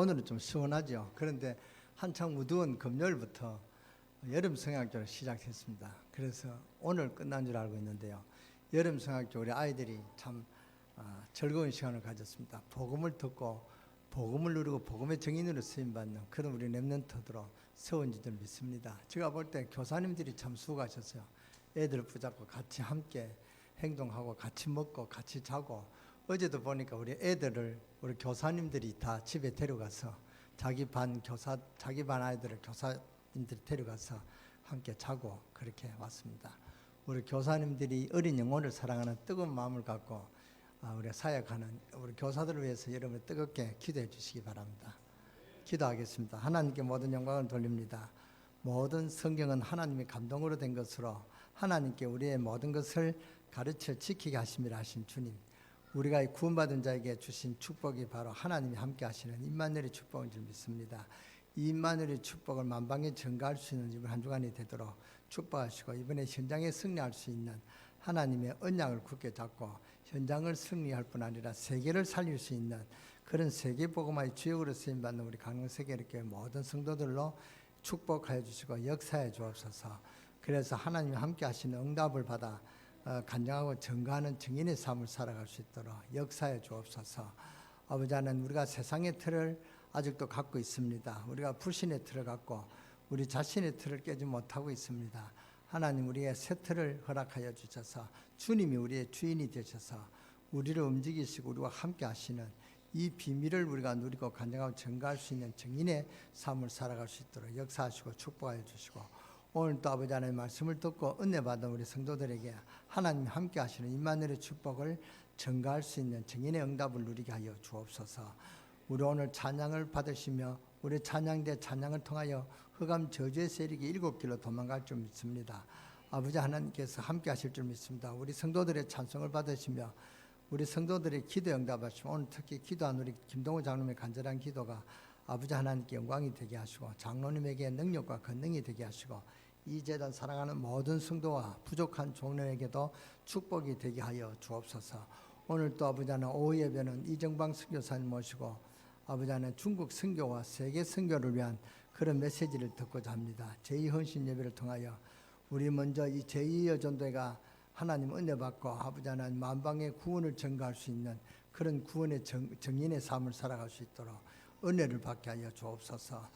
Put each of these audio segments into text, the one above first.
오늘은 좀 시원하죠. 그런데 한창 무더운 금요일부터 여름 성향교를 시작했습니다. 그래서 오늘 끝난 줄 알고 있는데요. 여름 성향교 우리 아이들이 참 즐거운 시간을 가졌습니다. 복음을 듣고 복음을 누리고 복음의 증인으로 쓰임받는 그런 우리 랩런트들로 세운 줄 믿습니다. 제가 볼 때 교사님들이 참 수고하셨어요. 애들 붙잡고 같이 함께 행동하고 같이 먹고 같이 자고, 어제도 보니까 우리 애들을 우리 교사님들이 다 집에 데려가서 자기 반 아이들을 교사님들이 데려가서 함께 자고 그렇게 왔습니다. 우리 교사님들이 어린 영혼을 사랑하는 뜨거운 마음을 갖고 우리가 사역하는 우리 교사들을 위해서 여러분 뜨겁게 기도해 주시기 바랍니다. 기도하겠습니다. 하나님께 모든 영광을 돌립니다. 모든 성경은 하나님의 감동으로 된 것으로 하나님께 우리의 모든 것을 가르쳐 지키게 하심이라 하신 주님, 우리가 구원받은 자에게 주신 축복이 바로 하나님이 함께 하시는 임마누엘의 축복인 줄 믿습니다. 이 임마누엘의 축복을 만방에 전가할 수 있는 이번 한 주간이 되도록 축복하시고, 이번에 현장에 승리할 수 있는 하나님의 언약을 굳게 잡고 현장을 승리할 뿐 아니라 세계를 살릴 수 있는 그런 세계복음화의 주역으로 쓰임받는 우리 강릉세계교회 모든 성도들로 축복하여 주시고 역사해 주옵소서. 그래서 하나님이 함께 하시는 응답을 받아 간증하고 증거하는 증인의 삶을 살아갈 수 있도록 역사해 주옵소서. 아버지 하나님, 우리가 세상의 틀을 아직도 갖고 있습니다. 우리가 불신의 틀을 갖고 우리 자신의 틀을 깨지 못하고 있습니다. 하나님, 우리의 새 틀을 허락하여 주셔서 주님이 우리의 주인이 되셔서 우리를 움직이시고 우리와 함께 하시는 이 비밀을 우리가 누리고 간증하고 증거할 수 있는 증인의 삶을 살아갈 수 있도록 역사하시고 축복하여 주시고, 오늘 또 아버지 하나님의 말씀을 듣고 은혜 받은 우리 성도들에게 하나님이 함께 하시는 임마누엘의 축복을 증거할 수 있는 증인의 응답을 누리게 하여 주옵소서. 우리 오늘 찬양을 받으시며 우리 찬양대 찬양을 통하여 흑암 저주의 세력이 7길로 도망갈 줄 믿습니다. 아버지 하나님께서 함께 하실 줄 믿습니다. 우리 성도들의 찬송을 받으시며 우리 성도들의 기도 응답하시고, 오늘 특히 기도한 우리 김동호 장로님의 간절한 기도가 아버지 하나님께 영광이 되게 하시고 장로님에게 능력과 권능이 되게 하시고 이 재단 사랑하는 모든 성도와 부족한 종로에게도 축복이 되게 하여 주옵소서. 오늘 또 아버지 하나님 오후 예배는 이정방 선교사님 모시고 아버지 하나님 중국 선교와 세계 선교를 위한 그런 메시지를 듣고자 합니다. 제2헌신 예배를 통하여 우리 먼저 이 제2의 전도회가 하나님 은혜 받고 아버지 하나님 만방의 구원을 증거할 수 있는 그런 구원의 정인의 삶을 살아갈 수 있도록 은혜를 받게 하여 주옵소서.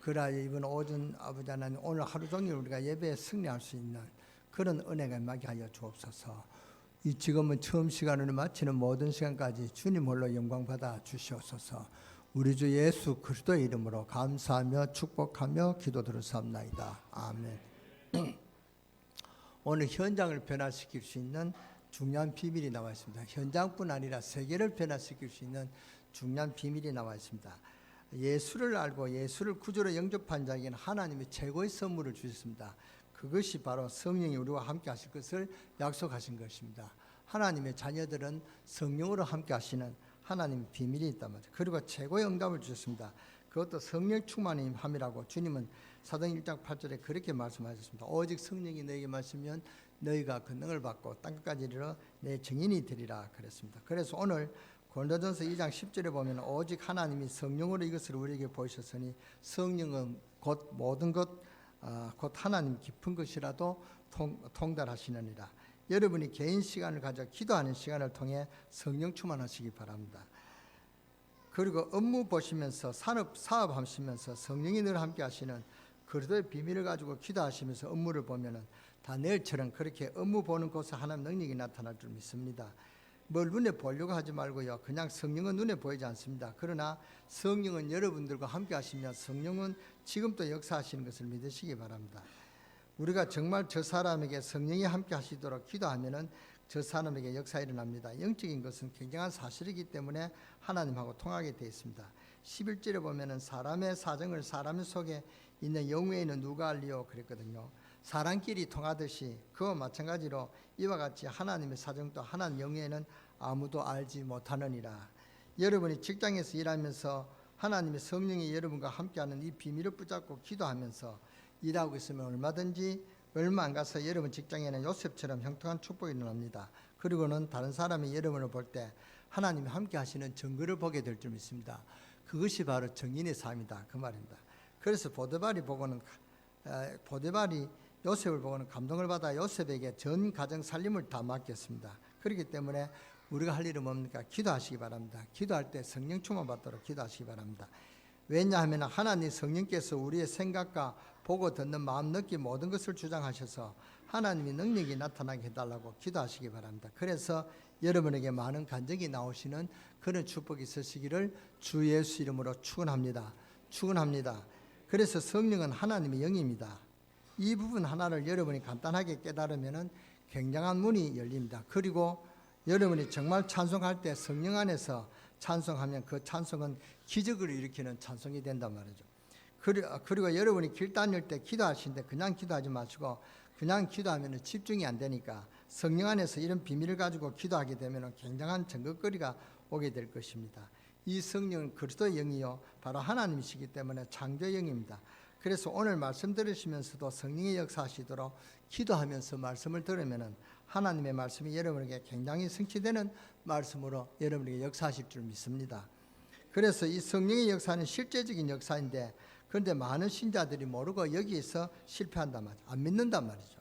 그러하여 이번 오전 아버지 하나님 오늘 하루 종일 우리가 예배에 승리할 수 있는 그런 은혜가 임하게 하여 주옵소서. 이 지금은 처음 시간을 마치는 모든 시간까지 주님 홀로 영광 받아 주시옵소서. 우리 주 예수 그리스도의 이름으로 감사하며 축복하며 기도드렸사옵나이다. 아멘. 오늘 현장을 변화시킬 수 있는 중요한 비밀이 나와 있습니다. 현장뿐 아니라 세계를 변화시킬 수 있는 중요한 비밀이 나와 있습니다. 예수를 알고 예수를 구주로 영접한 자에게는 하나님이 최고의 선물을 주셨습니다. 그것이 바로 성령이 우리와 함께 하실 것을 약속하신 것입니다. 하나님의 자녀들은 성령으로 함께 하시는 하나님의 비밀이 있단 말이죠. 그리고 최고의 응답을 주셨습니다. 그것도 성령 충만함이라고 주님은 사도행 1장 8절에 그렇게 말씀하셨습니다. 오직 성령이 너에게 마시면 너희가 권능을 받고 땅끝까지 이르러 내 증인이 되리라 그랬습니다. 그래서 오늘 고린도전서 2장 10절에 보면 오직 하나님이 성령으로 이것을 우리에게 보이셨으니 성령은 곧 모든 것 곧 하나님 깊은 것이라도 통달하시느니라. 여러분이 개인 시간을 가져 기도하는 시간을 통해 성령 충만하시기 바랍니다. 그리고 업무 보시면서 사업하시면서 성령이 늘 함께 하시는 그리스도의 비밀을 가지고 기도하시면서 업무를 보면은 다 내일처럼 그렇게 업무 보는 곳에 하나님 능력이 나타날 줄 믿습니다. 뭘 눈에 보려고 하지 말고요. 그냥 성령은 눈에 보이지 않습니다. 그러나 성령은 여러분들과 함께 하시며 성령은 지금도 역사하시는 것을 믿으시기 바랍니다. 우리가 정말 저 사람에게 성령이 함께 하시도록 기도하면은 저 사람에게 역사가 일어납니다. 영적인 것은 굉장한 사실이기 때문에 하나님하고 통하게 되어 있습니다. 11절에 보면은 사람의 사정을 사람 속에 있는 영외에는 누가 알리요 그랬거든요. 사람끼리 통하듯이 그와 마찬가지로 이와 같이 하나님의 사정도 하나님 영예에는 아무도 알지 못하느니라. 여러분이 직장에서 일하면서 하나님의 성령이 여러분과 함께하는 이 비밀을 붙잡고 기도하면서 일하고 있으면 얼마든지 얼마 안 가서 여러분 직장에는 요셉처럼 형통한 축복이 일어납니다. 그리고는 다른 사람이 여러분을 볼 때 하나님이 함께 하시는 증거를 보게 될 줄 믿습니다. 그것이 바로 정인의 삶이다 그 말입니다. 그래서 보디발이 요셉을 보고는 감동을 받아 요셉에게 전 가정 살림을 다 맡겼습니다. 그렇기 때문에 우리가 할 일은 뭡니까? 기도하시기 바랍니다. 기도할 때 성령 충만 받도록 기도하시기 바랍니다. 왜냐하면 하나님 성령께서 우리의 생각과 보고 듣는 마음, 느낌 모든 것을 주장하셔서 하나님의 능력이 나타나게 해달라고 기도하시기 바랍니다. 그래서 여러분에게 많은 간증이 나오시는 그런 축복이 있으시기를 주 예수 이름으로 축원합니다. 축원합니다. 그래서 성령은 하나님의 영입니다. 이 부분 하나를 여러분이 간단하게 깨달으면 굉장한 문이 열립니다. 그리고 여러분이 정말 찬송할 때 성령 안에서 찬송하면 그 찬송은 기적을 일으키는 찬송이 된단 말이죠. 그리고 여러분이 길 다닐 때 기도하시는데 그냥 기도하지 마시고 그냥 기도하면 집중이 안 되니까 성령 안에서 이런 비밀을 가지고 기도하게 되면 굉장한 증거거리가 오게 될 것입니다. 이 성령은 그리스도의 영이요 바로 하나님이시기 때문에 창조의 영입니다. 그래서 오늘 말씀 들으시면서도 성령의 역사하시도록 기도하면서 말씀을 들으면 하나님의 말씀이 여러분에게 굉장히 성취되는 말씀으로 여러분에게 역사하실 줄 믿습니다. 그래서 이 성령의 역사는 실제적인 역사인데 그런데 많은 신자들이 모르고 여기에서 실패한단 말이죠. 안 믿는단 말이죠.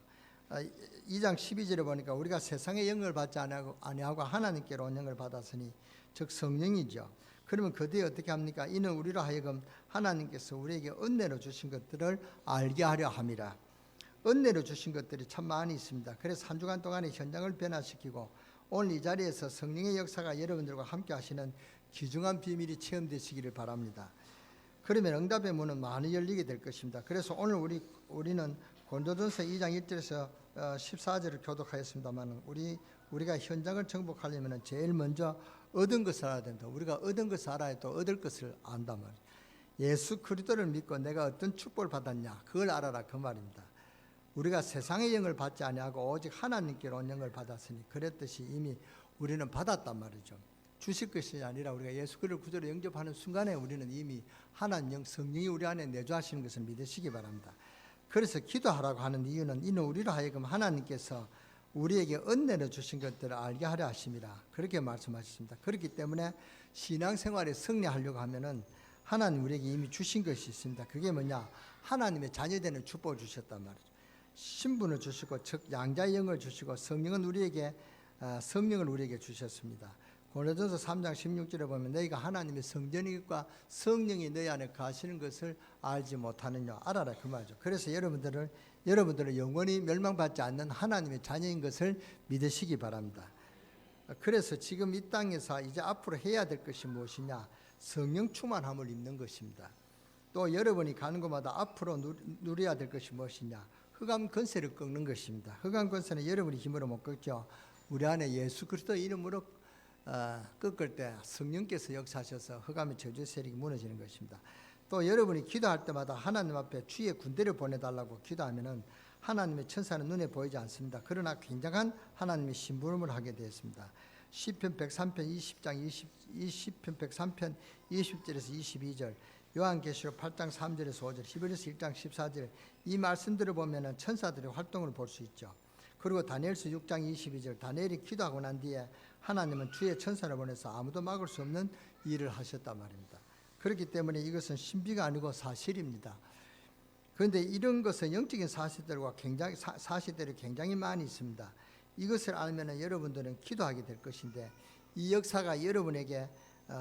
2장 12절에 보니까 우리가 세상의 영을 받지 아니하고 하나님께로 온 영을 받았으니 즉 성령이죠. 그러면 그 뒤에 어떻게 합니까? 이는 우리로 하여금 하나님께서 우리에게 은혜로 주신 것들을 알게 하려 함이라. 은혜로 주신 것들이 참 많이 있습니다. 그래서 한 주간 동안에 현장을 변화시키고 오늘 이 자리에서 성령의 역사가 여러분들과 함께 하시는 귀중한 비밀이 체험되시기를 바랍니다. 그러면 응답의 문은 많이 열리게 될 것입니다. 그래서 오늘 우리는 고린도전서 2장 1절에서 14절을 교독하였습니다만 우리가 현장을 정복하려면 제일 먼저 얻은 것을 알아야 된다. 우리가 얻은 것을 알아야 또 얻을 것을 안단 말이에요. 예수 그리스도를 믿고 내가 어떤 축복을 받았냐 그걸 알아라 그 말입니다. 우리가 세상의 영을 받지 아니하고 오직 하나님께로 온 영을 받았으니 그랬듯이 이미 우리는 받았단 말이죠. 주실 것이 아니라 우리가 예수 그리스도를 구주로 영접하는 순간에 우리는 이미 하나님 영 성령이 우리 안에 내주하시는 것을 믿으시기 바랍니다. 그래서 기도하라고 하는 이유는 이는 우리로 하여금 하나님께서 우리에게 은혜로 주신 것들을 알게 하려 하심이라 그렇게 말씀하셨습니다. 그렇기 때문에 신앙생활에 승리하려고 하면은 하나님 우리에게 이미 주신 것이 있습니다. 그게 뭐냐? 하나님의 자녀되는 축복을 주셨단 말이죠. 신분을 주시고 즉 양자의 영을 주시고 성령을 우리에게 주셨습니다. 고린도전서 3장 16절에 보면 너희가 하나님의 성전이과 성령이 너희 안에 가시는 것을 알지 못하느냐 알아라 그 말이죠. 그래서 여러분들은 영원히 멸망받지 않는 하나님의 자녀인 것을 믿으시기 바랍니다. 그래서 지금 이 땅에서 이제 앞으로 해야 될 것이 무엇이냐? 성령 충만함을 입는 것입니다. 또 여러분이 가는 곳마다 앞으로 누려야 될 것이 무엇이냐? 흑암 권세를 꺾는 것입니다. 흑암 권세는 여러분이 힘으로 못 꺾죠. 우리 안에 예수 그리스도 이름으로 꺾을 때 성령께서 역사하셔서 흑암의 저주 세력이 무너지는 것입니다. 또 여러분이 기도할 때마다 하나님 앞에 주의 군대를 보내달라고 기도하면은 하나님의 천사는 눈에 보이지 않습니다. 그러나 굉장한 하나님의 심부름을 하게 되었습니다. 시편 103편 20편 103편 20절에서 22절, 요한계시록 8장 3절에서 5절, 히브리서 1장 14절 이 말씀들을 보면은 천사들의 활동을 볼 수 있죠. 그리고 다니엘서 6장 22절 다니엘이 기도하고 난 뒤에 하나님은 주의 천사를 보내서 아무도 막을 수 없는 일을 하셨단 말입니다. 그렇기 때문에 이것은 신비가 아니고 사실입니다. 그런데 이런 것은 영적인 사실들이 굉장히 많이 있습니다. 이것을 알면 여러분들은 기도하게 될 것인데 이 역사가 여러분에게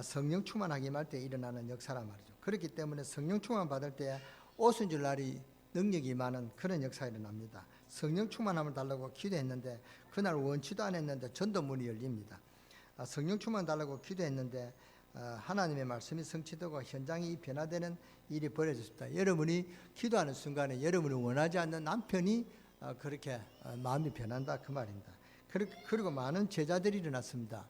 성령 충만하게 할 때 일어나는 역사란 말이죠. 그렇기 때문에 성령 충만 받을 때 오순절 날이 능력이 많은 그런 역사가 일어납니다. 성령 충만함을 달라고 기도했는데 그날 원치도 않았는데 전도문이 열립니다. 성령 충만 달라고 기도했는데 하나님의 말씀이 성취되고 현장이 변화되는 일이 벌어졌습니다. 여러분이 기도하는 순간에 여러분이 원하지 않는 남편이 그렇게 마음이 변한다 그 말입니다. 그리고 많은 제자들이 일어났습니다.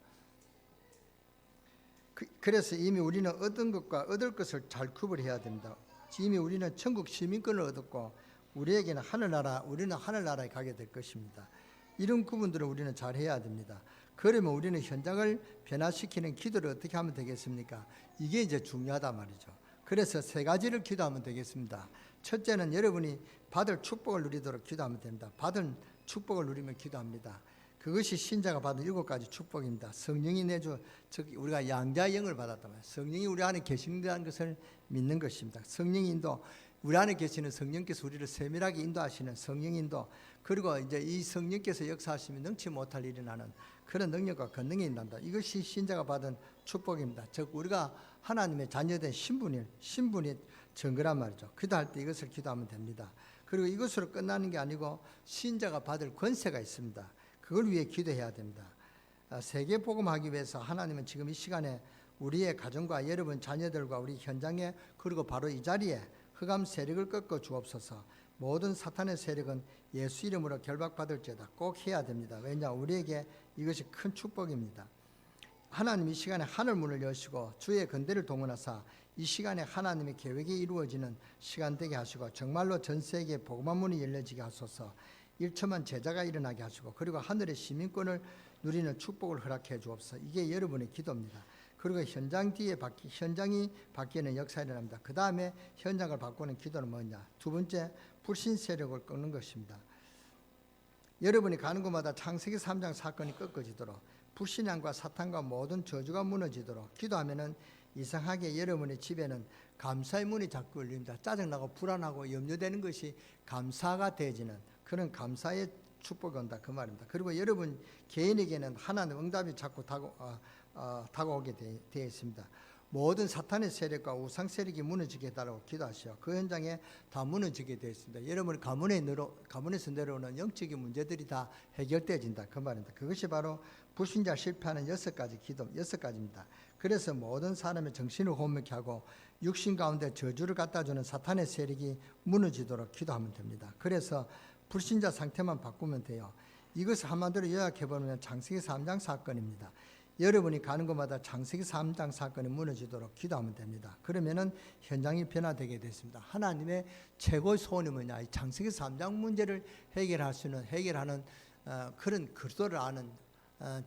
그래서 이미 우리는 얻은 것과 얻을 것을 잘 구분해야 됩니다. 이미 우리는 천국 시민권을 얻었고 우리는 하늘나라에 가게 될 것입니다. 이런 구분들을 우리는 잘 해야 됩니다. 그러면 우리는 현장을 변화시키는 기도를 어떻게 하면 되겠습니까? 이게 이제 중요하단 말이죠. 그래서 세 가지를 기도하면 되겠습니다. 첫째는 여러분이 받을 축복을 누리도록 기도하면 됩니다. 받은 축복을 누리면 기도합니다. 그것이 신자가 받은 7가지 축복입니다. 성령이 내주, 즉 우리가 양자의 영을 받았단 말이에요. 성령이 우리 안에 계신다는 것을 믿는 것입니다. 성령 인도, 우리 안에 계시는 성령께서 우리를 세밀하게 인도하시는 성령 인도, 그리고 이제 이 성령께서 역사하시면 능치 못할 일이 나는 그런 능력과 권능이 있단다. 이것이 신자가 받은 축복입니다. 즉 우리가 하나님의 자녀된 신분이 증거란 말이죠. 기도할 때 이것을 기도하면 됩니다. 그리고 이것으로 끝나는 게 아니고 신자가 받을 권세가 있습니다. 그걸 위해 기도해야 됩니다. 세계 복음하기 위해서 하나님은 지금 이 시간에 우리의 가정과 여러분 자녀들과 우리 현장에, 그리고 바로 이 자리에 흑암 세력을 꺾어 주옵소서. 모든 사탄의 세력은 예수 이름으로 결박받을지어다. 꼭 해야 됩니다. 왜냐, 우리에게 이것이 큰 축복입니다. 하나님 이 시간에 하늘 문을 여시고 주의 건대를 동원하사 이 시간에 하나님의 계획이 이루어지는 시간 되게 하시고, 정말로 전 세계에 복음의 문이 열려지게 하소서. 일처만 제자가 일어나게 하시고, 그리고 하늘의 시민권을 누리는 축복을 허락해 주옵소서. 이게 여러분의 기도입니다. 그리고 현장이 바뀌는 역사가 일어납니다. 그 다음에 현장을 바꾸는 기도는 뭐냐? 두 번째, 불신 세력을 꺾는 것입니다. 여러분이 가는 곳마다 창세기 3장 사건이 꺾어지도록, 불신앙과 사탄과 모든 저주가 무너지도록 기도하면은 이상하게 여러분의 집에는 감사의 문이 자꾸 열립니다. 짜증나고 불안하고 염려되는 것이 감사가 되어지는 그런 감사의 축복이 온다, 그 말입니다. 그리고 여러분 개인에게는 하나님 응답이 자꾸 다가오게 되어 있습니다. 모든 사탄의 세력과 우상 세력이 무너지게 해달라고 기도하시오. 그 현장에 다 무너지게 되어 있습니다. 여러분 가문에서 내려오는 영적인 문제들이 다 해결되어진다, 그 말입니다. 그것이 바로 불신자 실패하는 6가지입니다. 그래서 모든 사람의 정신을 혼미케 하고 육신 가운데 저주를 갖다 주는 사탄의 세력이 무너지도록 기도하면 됩니다. 그래서 불신자 상태만 바꾸면 돼요. 이것을 한마디로 요약해보면 창세기 3장 사건입니다. 여러분이 가는 곳마다 창세기 3장 사건이 무너지도록 기도하면 됩니다. 그러면은 현장이 변화되게 됐습니다. 하나님의 최고의 소원이 뭐냐? 이 창세기 3장 문제를 해결하는 그런 그리스도를 아는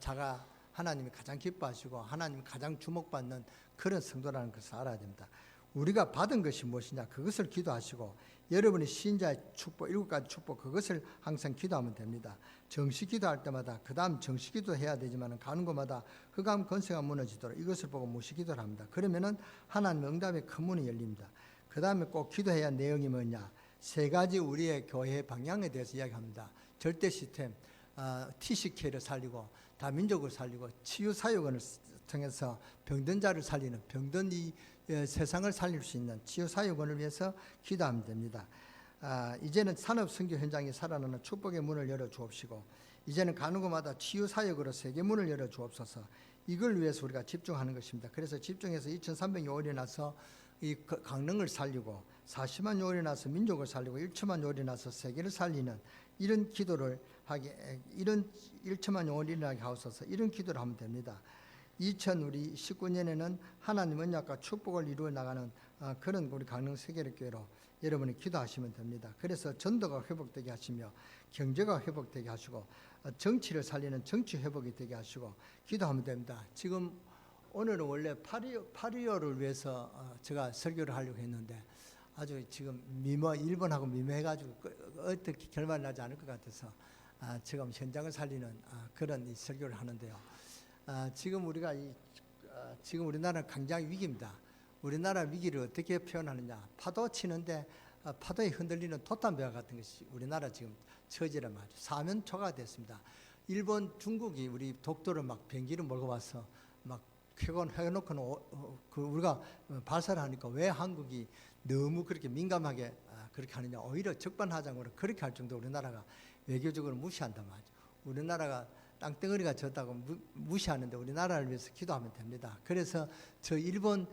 자가 하나님이 가장 기뻐하시고 하나님이 가장 주목받는 그런 성도라는 것을 알아야 됩니다. 우리가 받은 것이 무엇이냐? 그것을 기도하시고, 여러분이 신자의 축복, 7가지 축복, 그것을 항상 기도하면 됩니다. 정식 기도할 때마다, 그 다음 정식 기도 해야 되지만 가는 곳마다 흑암 권세가 무너지도록 이것을 보고 무시 기도를 합니다. 그러면은 하나님의 응답의 큰 문이 열립니다. 그 다음에 꼭 기도해야 할 내용이 뭐냐? 3가지 우리의 교회 방향에 대해서 이야기합니다. 절대 시스템, TCK를 살리고 다민족을 살리고 치유사역원을 통해서 병든 자를 살리는, 병든 이 세상을 살릴 수 있는 치유사역원을 위해서 기도하면 됩니다. 이제는 산업선교 현장이 살아나는 축복의 문을 열어 주옵시고, 이제는 가는 곳마다 치유사역으로 세계 문을 열어 주옵소서. 이걸 위해서 우리가 집중하는 것입니다. 그래서 집중해서 2300요일이 나서 이 강릉을 살리고 40만 요일이 나서 민족을 살리고 1천만 요일이 나서 세계를 살리는 이런 기도를 하게, 이런 1천만 영혼이 일어나게 하옵소서. 이런 기도를 하면 됩니다. 2019년에는 하나님 언약과 축복을 이루어 나가는 그런 우리 강릉 세계력교회로 여러분이 기도하시면 됩니다. 그래서 전도가 회복되게 하시며 경제가 회복되게 하시고 정치를 살리는 정치 회복이 되게 하시고 기도하면 됩니다. 지금 오늘은 원래 8.25를 위해서 제가 설교를 하려고 했는데 아주 지금 일본하고 미묘해가지고 어떻게 결말이 나지 않을 것 같아서 지금 현장을 살리는 그런 이 설교를 하는데요. 지금 지금 우리나라는 굉장히 위기입니다. 우리나라 위기를 어떻게 표현하느냐? 파도 치는데 파도에 흔들리는 돛담배와 같은 것이 우리나라 지금 처지란 말이죠. 사면초가 됐습니다. 일본, 중국이 우리 독도를 막 비행기를 몰고 와서 막 해놓고는 우리가 발사를 하니까 왜 한국이 너무 그렇게 민감하게 그렇게 하느냐? 오히려 적반하장으로 그렇게 할 정도로 우리나라가 외교적으로 무시한단 말이죠. 우리나라가 땅덩어리가 졌다고 무시하는데 우리나라를 위해서 기도하면 됩니다. 그래서 저 일본,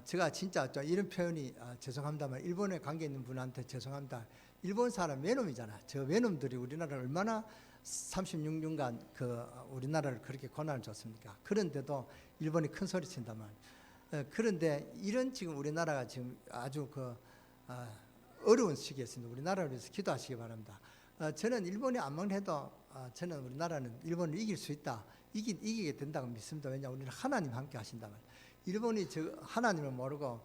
제가 진짜 이런 표현이 죄송합니다만 일본에 관계 있는 분한테 죄송합니다. 일본 사람 외놈이잖아. 저 외놈들이 우리나라를 얼마나 36년간 우리나라를 그렇게 고난을 줬습니까? 그런데도 일본이 큰 소리 친다만. 그런데 이런 지금 우리나라가 지금 아주 어려운 시기에 있습니다. 우리나라를 위해서 기도하시기 바랍니다. 저는 일본이 안만 해도 저는 우리나라는 일본을 이길 수 있다. 이기게 된다고 믿습니다. 왜냐 우리는 하나님 함께 하신다면. 일본이 하나님을 모르고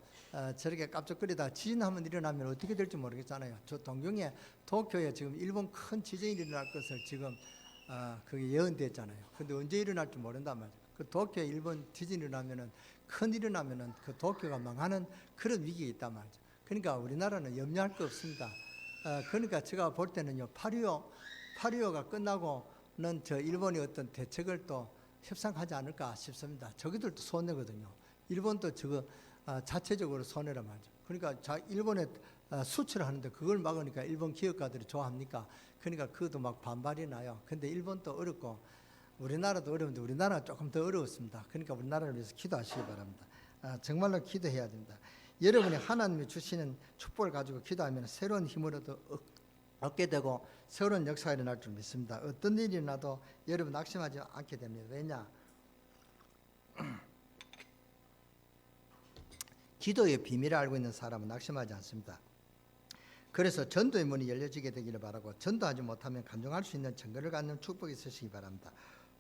저렇게 깜짝거리다 지진 한번 일어나면 어떻게 될지 모르겠잖아요. 저 동경에 도쿄에 지금 일본 큰 지진이 일어날 것을 지금 그게 예언됐잖아요. 근데 언제 일어날지 모른단 말이에요. 그 도쿄에 일본 지진이 일어나면은 큰 일이 나면은 그 도쿄가 망하는 그런 위기가 있단 말이죠. 그러니까 우리나라는 염려할 거 없습니다. 그러니까 제가 볼 때는요, 8.25가 끝나고는 저 일본이 어떤 대책을 또 협상하지 않을까 싶습니다. 저기들도 손해거든요. 일본도 저거 자체적으로 손해란 말이죠. 그러니까 일본에 수출을 하는데 그걸 막으니까 일본 기업가들이 좋아합니까? 그러니까 그것도 막 반발이 나요. 근데 일본도 어렵고 우리나라도 어려운데 우리나라가 조금 더 어려웠습니다. 그러니까 우리나라를 위해서 기도하시기 바랍니다. 정말로 기도해야 됩니다. 여러분이 하나님이 주시는 축복을 가지고 기도하면 새로운 힘을 얻게 되고 새로운 역사가 일어날 줄 믿습니다. 어떤 일이 일어나도 여러분 낙심하지 않게 됩니다. 왜냐? 기도의 비밀을 알고 있는 사람은 낙심하지 않습니다. 그래서 전도의 문이 열려지게 되기를 바라고, 전도하지 못하면 간증할 수 있는 증거를 갖는 축복이 있으시기 바랍니다.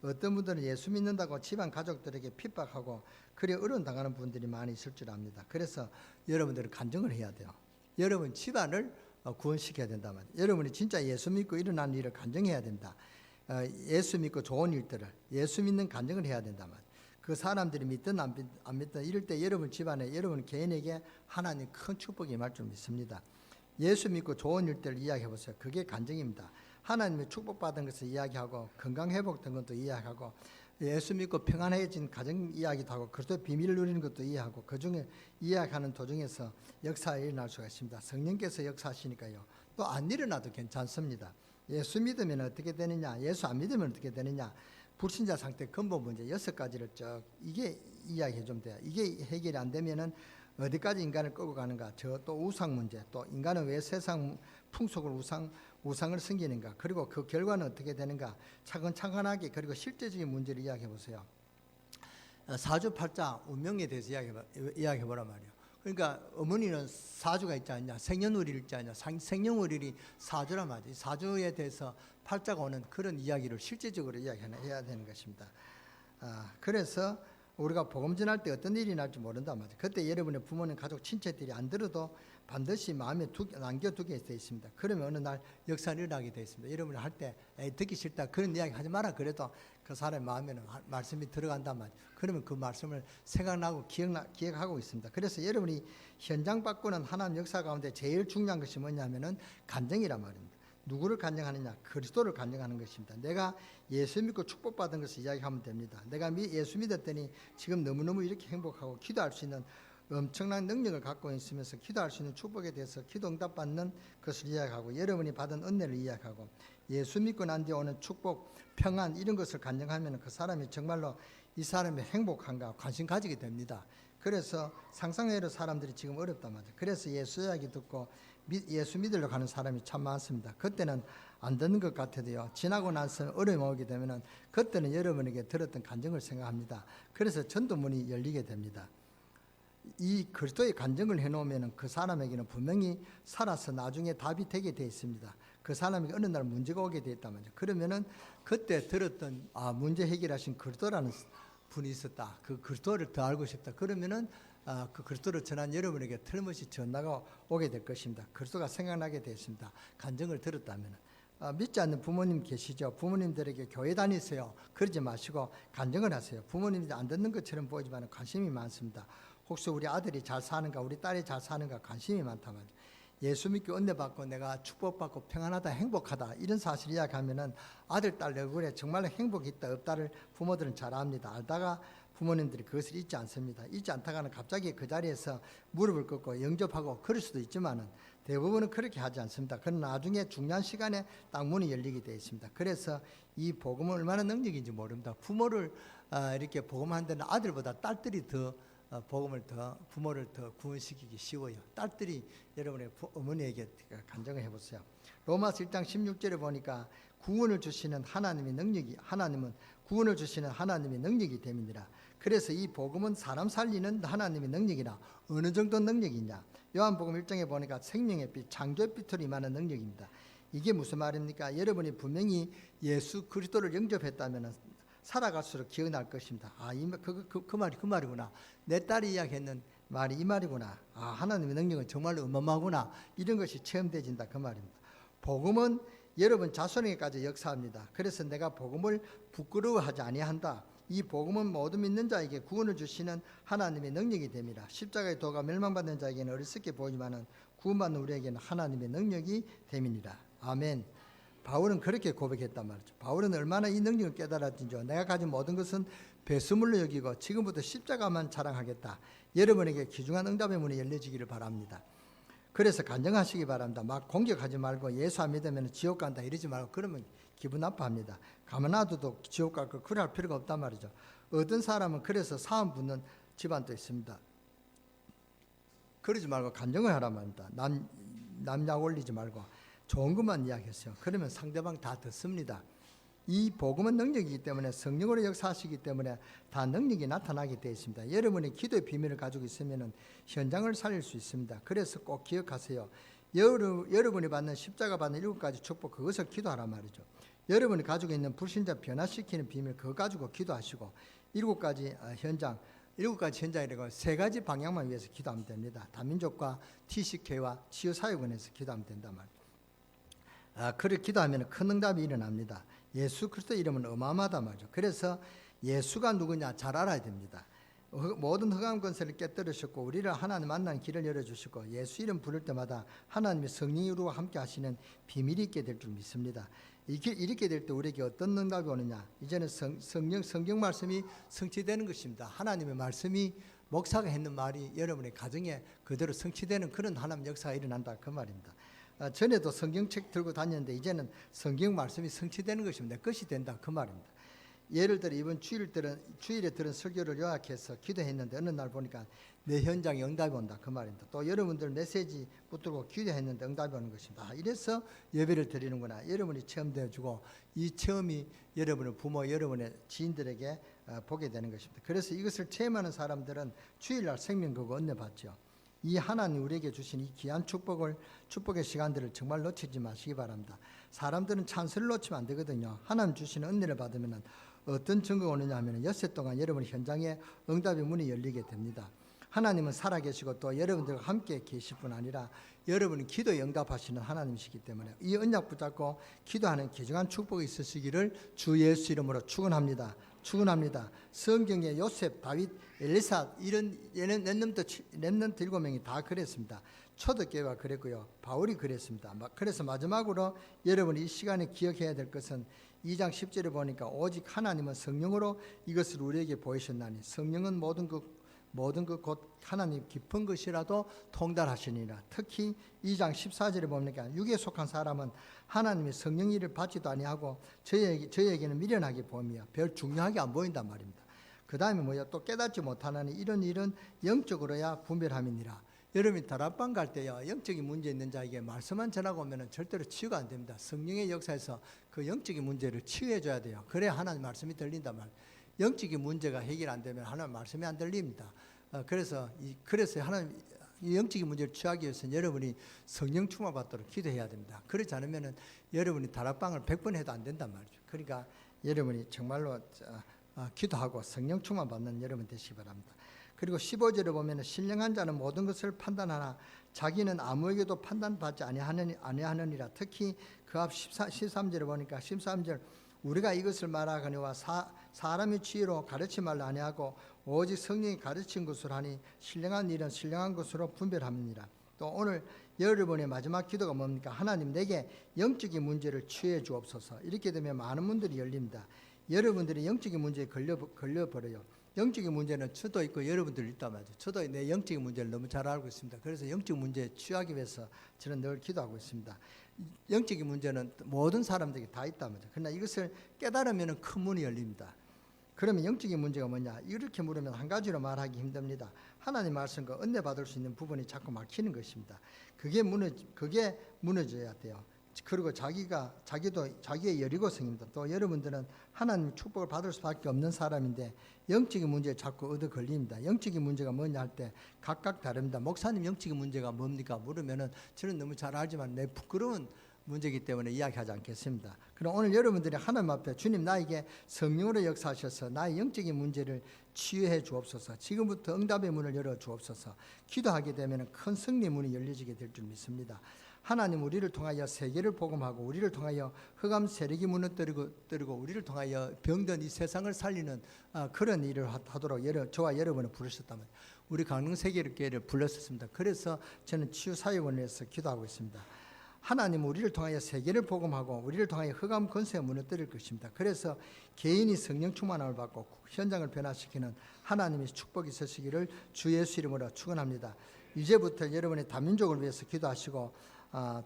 어떤 분들은 예수 믿는다고 집안 가족들에게 핍박하고 그래 어려움 당하는 분들이 많이 있을 줄 압니다. 그래서 여러분들은 간증을 해야 돼요. 여러분 집안을 구원시켜야 된단 말이에요. 여러분이 진짜 예수 믿고 일어난 일을 간증해야 된다. 예수 믿고 좋은 일들을 예수 믿는 간증을 해야 된단 말이에요. 그 사람들이 믿든 안 믿든 이럴 때 여러분 집안에 여러분 개인에게 하나님 큰 축복이 임할 줄 믿습니다. 예수 믿고 좋은 일들을 이야기해 보세요. 그게 간증입니다. 하나님의 축복받은 것을 이야기하고 건강 회복된 것도 이야기하고 예수 믿고 평안해진 가정 이야기도 하고 그리스도의 비밀을 누리는 것도 이해하고 그중에 이야기하는 도중에서 역사가 일어날 수가 있습니다. 성령께서 역사하시니까요. 또 안 일어나도 괜찮습니다. 예수 믿으면 어떻게 되느냐, 예수 안 믿으면 어떻게 되느냐, 불신자 상태 근본 문제 6가지를 쭉 이게 이야기해 좀 돼요. 이게 해결이 안 되면은 어디까지 인간을 끌고 가는가, 저 또 우상 문제, 또 인간은 왜 세상 풍속을 우상을 섬기는가, 그리고 그 결과는 어떻게 되는가, 차근차근하게 그리고 실제적인 문제를 이야기해 보세요. 사주팔자 운명에 대해서 이야기해 보란 말이에요. 그러니까 어머니는 사주가 있지 않냐, 생년월일 있지 않냐, 생년월일이 사주란 말이에요. 사주에 대해서 팔자가 오는 그런 이야기를 실제적으로 이야기해야 되는 것입니다. 그래서 우리가 복음 전할 때 어떤 일이 날지 모른단 말이에요. 그때 여러분의 부모님, 가족, 친척들이 안 들어도 반드시 마음에 남겨두게 되어 있습니다. 그러면 어느 날 역사는 일어나게 되어 있습니다. 여러분이 할 때 듣기 싫다 그런 이야기 하지 마라 그래도 그 사람의 마음에는 말씀이 들어간단 말이에요. 그러면 그 말씀을 생각나고 기억하고 있습니다. 그래서 여러분이 현장 바꾸는 하나님 역사 가운데 제일 중요한 것이 뭐냐면은 간증이란 말입니다. 누구를 간증하느냐? 그리스도를 간증하는 것입니다. 내가 예수 믿고 축복받은 것을 이야기하면 됩니다. 내가 예수 믿었더니 지금 너무너무 이렇게 행복하고 기도할 수 있는 엄청난 능력을 갖고 있으면서 기도할 수 있는 축복에 대해서 기도 응답받는 것을 이야기하고, 여러분이 받은 은혜를 이야기하고, 예수 믿고 난 뒤에 오는 축복, 평안 이런 것을 간증하면 그 사람이 정말로 이 사람이 행복한가 관심 가지게 됩니다. 그래서 상상외로 사람들이 지금 어렵단 말이에요. 그래서 예수 이야기 듣고 예수 믿으러 가는 사람이 참 많습니다. 그때는 안 듣는 것 같아도요, 지나고 나서 어려움이 오게 되면 그때는 여러분에게 들었던 간증을 생각합니다. 그래서 전도문이 열리게 됩니다. 이 그리스도의 간증을 해놓으면 그 사람에게는 분명히 살아서 나중에 답이 되게 되어 있습니다. 그 사람에게 어느 날 문제가 오게 되어 있단 말이죠. 그러면은 그때 들었던 문제 해결하신 그리스도라는 분이 있었다. 그 그리스도를 더 알고 싶다. 그러면은 그 그리스도를 전한 여러분에게 틀림없이 전화가 오게 될 것입니다. 그리스도가 생각나게 되었습니다. 간증을 들었다면. 믿지 않는 부모님 계시죠? 부모님들에게 교회 다니세요. 그러지 마시고 간증을 하세요. 부모님이 안 듣는 것처럼 보이지만 관심이 많습니다. 혹시 우리 아들이 잘 사는가, 우리 딸이 잘 사는가 관심이 많다면, 예수 믿고 은혜 받고 내가 축복받고 평안하다, 행복하다 이런 사실 이야기하면은 아들, 딸 얼굴에 정말로 행복이 있다 없다를 부모들은 잘 압니다. 알다가 부모님들이 그것을 잊지 않습니다. 잊지 않다가는 갑자기 그 자리에서 무릎을 꿇고 영접하고 그럴 수도 있지만은 대부분은 그렇게 하지 않습니다. 그러나 나중에 중요한 시간에 딱 문이 열리게 되어 있습니다. 그래서 이 복음은 얼마나 능력인지 모릅니다. 부모를 이렇게 복음하는 데는 아들보다 딸들이 더 복음을 부모를 더 구원시키기 쉬워요. 딸들이 여러분의 어머니에게 간증을 해보세요. 로마서 1장 16절에 보니까 구원을 주시는 하나님의 능력이, 하나님은 구원을 주시는 하나님의 능력이 됨이니라. 그래서 이 복음은 사람 살리는 하나님의 능력이라. 어느 정도 능력이냐? 요한복음 1장에 보니까 생명의 빛, 창조의 빛으로 임하는 능력입니다. 이게 무슨 말입니까? 여러분이 분명히 예수 그리스도를 영접했다면 살아갈수록 기억날 것입니다. 그 말이 그 말이구나. 내 딸이 이야기했는 말이 이 말이구나. 하나님의 능력은 정말로 어마어마하구나. 이런 것이 체험되진다 그 말입니다. 복음은 여러분 자손에게까지 역사합니다. 그래서 내가 복음을 부끄러워하지 아니한다. 이 복음은 모든 믿는 자에게 구원을 주시는 하나님의 능력이 됩니다. 십자가의 도가 멸망받는 자에게는 어리석게 보이지만 구원받는 우리에게는 하나님의 능력이 됨이니라. 아멘. 바울은 그렇게 고백했단 말이죠. 바울은 얼마나 이 능력을 깨달았는지요. 내가 가진 모든 것은 배수물로 여기고 지금부터 십자가만 자랑하겠다. 여러분에게 귀중한 응답의 문이 열려지기를 바랍니다. 그래서 간증하시기 바랍니다. 막 공격하지 말고 예수 안 믿으면 지옥 간다 이러지 말고, 그러면 기분 나빠합니다. 가만 놔둬도 지옥 갈 거 그럴 필요가 없단 말이죠. 어떤 사람은 그래서 사람 붙는 집안도 있습니다. 그러지 말고 간증을 하란 말입니다. 남약 올리지 말고 좋은 것만 이야기했어요. 그러면 상대방 다 듣습니다. 이 복음은 능력이기 때문에, 성령으로 역사하시기 때문에 다 능력이 나타나게 되어 있습니다. 여러분이 기도의 비밀을 가지고 있으면 현장을 살릴 수 있습니다. 그래서 꼭 기억하세요. 여러분이 받는 십자가 받는 7가지 축복, 그것을 기도하란 말이죠. 여러분이 가지고 있는 불신자 변화시키는 비밀, 그거 가지고 기도하시고 7가지 현장, 7가지 현장이라고 3가지 방향만 위해서 기도하면 됩니다. 다민족과 TCK와 치유사역원에서 기도하면 된단 말이에요. 그렇게 기도하면 큰 응답이 일어납니다. 예수 그리스도 이름은 어마어마하단 말이죠. 그래서 예수가 누구냐 잘 알아야 됩니다. 모든 흑암 권세를 깨뜨리셨고 우리를 하나님 만나는 길을 열어주시고 예수 이름 부를 때마다 하나님의 성령으로 함께 하시는 비밀이 있게 될 줄 믿습니다. 이렇게 될 때 우리에게 어떤 응답이 오느냐, 이제는 성경 말씀이 성취되는 것입니다. 하나님의 말씀이, 목사가 했는 말이 여러분의 가정에 그대로 성취되는 그런 하나님 역사가 일어난다, 그 말입니다. 전에도 성경책 들고 다녔는데 이제는 성경 말씀이 성취되는 것입니다. 내 것이 된다, 그 말입니다. 예를 들어 이번 주일에 들은 설교를 요약해서 기도했는데 어느 날 보니까 내 현장에 응답이 온다, 그 말입니다. 또 여러분들 메시지 붙들고 기도했는데 응답이 오는 것입니다. 이래서 예배를 드리는구나. 여러분이 체험되어주고 이 체험이 여러분의 부모, 여러분의 지인들에게 보게 되는 것입니다. 그래서 이것을 체험하는 사람들은 주일날 생명거구 은혜 받죠. 이 하나님 우리에게 주신 이 귀한 축복의 시간들을 정말 놓치지 마시기 바랍니다. 사람들은 찬스를 놓치면 안 되거든요. 하나님 주시는 은혜를 받으면 어떤 증거가 오느냐 하면 엿새 동안 여러분 현장에 응답의 문이 열리게 됩니다. 하나님은 살아계시고 또 여러분들과 함께 계실 뿐 아니라 여러분은 기도에 응답하시는 하나님이시기 때문에 이 언약 붙잡고 기도하는 귀중한 축복이 있으시기를 주 예수 이름으로 축원합니다. 성경에 요셉, 다윗, 엘리사 이런 렘넌트 7명이 다 그랬습니다. 초대교회가 그랬고요. 바울이 그랬습니다. 그래서 마지막으로 여러분이 이 시간에 기억해야 될 것은 2장 10절에 보니까 오직 하나님은 성령으로 이것을 우리에게 보이셨나니 성령은 모든 그 곧 하나님 깊은 것이라도 통달하시니라. 특히 2장 14절에 보니까 육에 속한 사람은 하나님의 성령 일을 받지도 아니하고 저희에게는 미련하게 보이며 별 중요하게 안 보인단 말입니다. 그 다음에 뭐야? 또 깨닫지 못하나니 이런 일은 영적으로야 분별함이니라. 여러분이 다락방 갈 때요, 영적인 문제 있는 자에게 말씀만 전하고 오면 절대로 치유가 안 됩니다. 성령의 역사에서 그 영적인 문제를 치유해 줘야 돼요. 그래야 하나님 말씀이 들린단 말이에요. 영적인 문제가 해결 안 되면 하나님 말씀이 안 들립니다. 그래서 하나님 이 영적인 문제를 취하기 위해서는 여러분이 성령 충만 받도록 기도해야 됩니다. 그렇지 않으면 여러분이 다락방을 100번 해도 안 된단 말이죠. 그러니까 여러분이 정말로 기도하고 성령 충만 받는 여러분 되시기 바랍니다. 그리고 15절에 보면 신령한 자는 모든 것을 판단하나 자기는 아무에게도 판단받지 아니하느니라. 특히 그 앞 13절에 보니까 13절 우리가 이것을 말하거니와 사람의 지혜로 가르치 말라 아니하고 오직 성령이 가르친 것으로 하니 신령한 일은 신령한 것으로 분별합니다. 또 오늘 여러분의 마지막 기도가 뭡니까? 하나님 내게 영적인 문제를 치유해 주옵소서. 이렇게 되면 많은 문들이 열립니다. 여러분들이 영적인 문제에 걸려버려요. 영적인 문제는 저도 있고 여러분들 있단 말이죠. 저도 내 영적인 문제를 너무 잘 알고 있습니다. 그래서 영적 문제에 취하기 위해서 저는 늘 기도하고 있습니다. 영적인 문제는 모든 사람들에게 다 있단 말이죠. 그러나 이것을 깨달으면 큰 문이 열립니다. 그러면 영적인 문제가 뭐냐? 이렇게 물으면 한 가지로 말하기 힘듭니다. 하나님 말씀과 은혜 받을 수 있는 부분이 자꾸 막히는 것입니다. 그게 무너져야 돼요. 그리고 자기의 여리고성입니다. 또 여러분들은 하나님 축복을 받을 수밖에 없는 사람인데 영적인 문제에 자꾸 얻어 걸립니다. 영적인 문제가 뭐냐 할 때 각각 다릅니다. 목사님 영적인 문제가 뭡니까? 물으면은 저는 너무 잘 알지만 내 부끄러운 문제이기 때문에 이야기하지 않겠습니다. 그럼 오늘 여러분들이 하나님 앞에 주님 나에게 성령으로 역사하셔서 나의 영적인 문제를 치유해 주옵소서. 지금부터 응답의 문을 열어 주옵소서. 기도하게 되면 큰 승리의 문이 열려지게 될 줄 믿습니다. 하나님 우리를 통하여 세계를 복음하고 우리를 통하여 흑암 세력이 무너뜨리고 우리를 통하여 병든 이 세상을 살리는 그런 일을 하도록 저와 여러분을 부르셨다면 우리 강릉세계교회를 불렀었습니다. 그래서 저는 치유사역원에서 기도하고 있습니다. 하나님 우리를 통하여 세계를 복음하고 우리를 통하여 흑암 권세에 무너뜨릴 것입니다. 그래서 개인이 성령 충만함을 받고 현장을 변화시키는 하나님의 축복이 있으시기를 주 예수 이름으로 축원합니다. 이제부터 여러분의 다민족을 위해서 기도하시고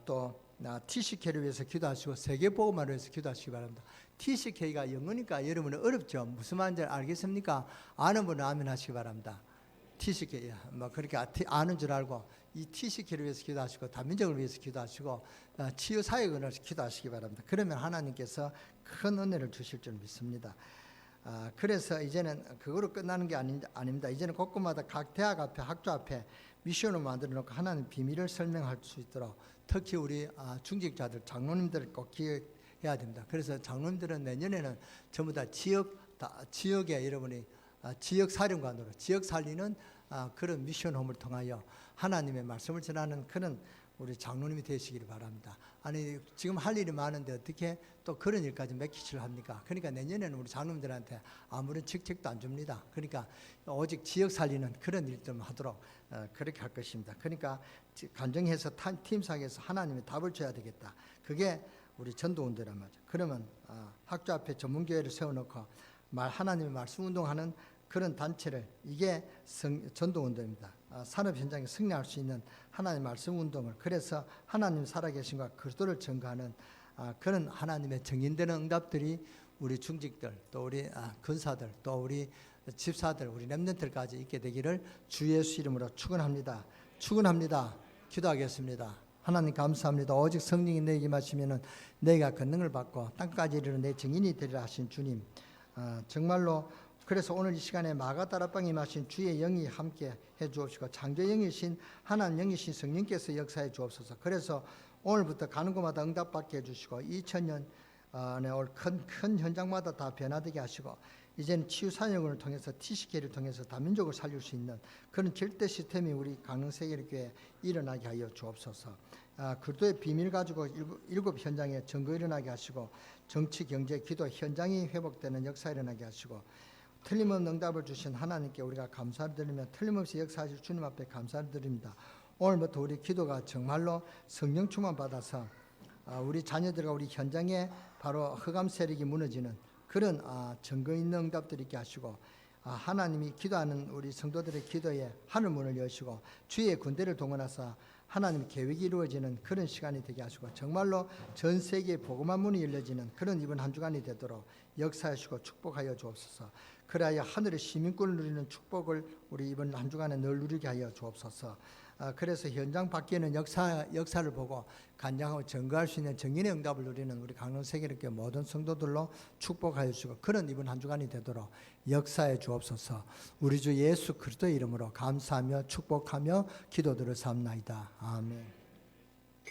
또 TCK를 위해서 기도하시고 세계 복음화를 위해서 기도하시기 바랍니다. TCK가 영어니까 여러분은 어렵죠. 무슨 말인지 알겠습니까? 아는 분은 아멘 하시기 바랍니다. TCK 뭐 그렇게 아는 줄 알고 이 TCK를 위해서 기도하시고 다민족을 위해서 기도하시고 치유 사역을 위해서 기도하시기 바랍니다. 그러면 하나님께서 큰 은혜를 주실 줄 믿습니다. 그래서 이제는 그거로 끝나는 게 아닙니다. 이제는 곳곳마다 각 대학 앞에 학교 앞에 미션을 만들어 놓고 하나님 비밀을 설명할 수 있도록 특히 우리 중직자들 장로님들을 꼭 기억해야 됩니다. 그래서 장로님들은 내년에는 전부 다 지역에 여러분이 지역 사령관으로 지역 살리는 그런 미션홈을 통하여 하나님의 말씀을 전하는 그런 우리 장로님이 되시기를 바랍니다. 아니 지금 할 일이 많은데 어떻게 또 그런 일까지 맡기시려 합니까? 그러니까 내년에는 우리 장로님들한테 아무런 직책도 안 줍니다. 그러니까 오직 지역 살리는 그런 일들만 하도록 그렇게 할 것입니다. 그러니까 간증해서 팀상에서 하나님의 답을 줘야 되겠다. 그게 우리 전도운동이란 말이죠. 그러면 학교 앞에 전문교회를 세워놓고 하나님의 말씀 운동하는 그런 단체를 이게 전도운동입니다. 산업 현장에 승리할 수 있는 하나님의 말씀 운동을 그래서 하나님 살아계신과 그리스도를 증거하는 그런 하나님의 정인되는 응답들이 우리 중직들 또 우리 근사들 또 우리 집사들 우리 렘넌트들까지 있게 되기를 주 예수 이름으로 축원합니다. 축원합니다. 기도하겠습니다. 하나님 감사합니다. 오직 성령이 내게 임하시면은 내가 권능을 받고 땅까지 이르는 내 증인이 되리라 하신 주님 정말로 그래서 오늘 이 시간에 마가다락방에 임하신 주의 영이 함께 해 주옵시고 창조의 영이신 하나님 영이신 성령께서 역사해 주옵소서. 그래서 오늘부터 가는 곳마다 응답받게 해주시고 2000년 안에 올 큰 현장마다 다 변화되게 하시고 이제는 치유사역을 통해서 TCK를 통해서 다민족을 살릴 수 있는 그런 절대 시스템이 우리 강릉세계교회에 일어나게 하여 주옵소서. 그리스도의 비밀 가지고 일곱 현장에 증거 일어나게 하시고 정치, 경제, 기도 현장이 회복되는 역사 일어나게 하시고 틀림없는 응답을 주신 하나님께 우리가 감사를 드리며 틀림없이 역사하실 주님 앞에 감사를 드립니다. 오늘부터 우리 기도가 정말로 성령 충만 받아서 우리 자녀들과 우리 현장에 바로 흑암 세력이 무너지는 그런 증거 있는 응답들이 있게 하시고 하나님이 기도하는 우리 성도들의 기도에 하늘문을 여시고 주의 군대를 동원해서 하나님의 계획이 이루어지는 그런 시간이 되게 하시고 정말로 전 세계에 복음의 문이 열려지는 그런 이번 한 주간이 되도록 역사하시고 축복하여 주옵소서. 그래야 하늘의 시민권을 누리는 축복을 우리 이번 한 주간에 늘 누리게 하여 주옵소서. 그래서 현장 밖에는 역사를 보고 간장하고 증거할 수 있는 정인의 응답을 누리는 우리 강릉세계교회 모든 성도들로 축복하여 주시고 그런 이번 한 주간이 되도록 역사해 주옵소서. 우리 주 예수 그리스도의 이름으로 감사하며 축복하며 기도들을 삼나이다. 아멘.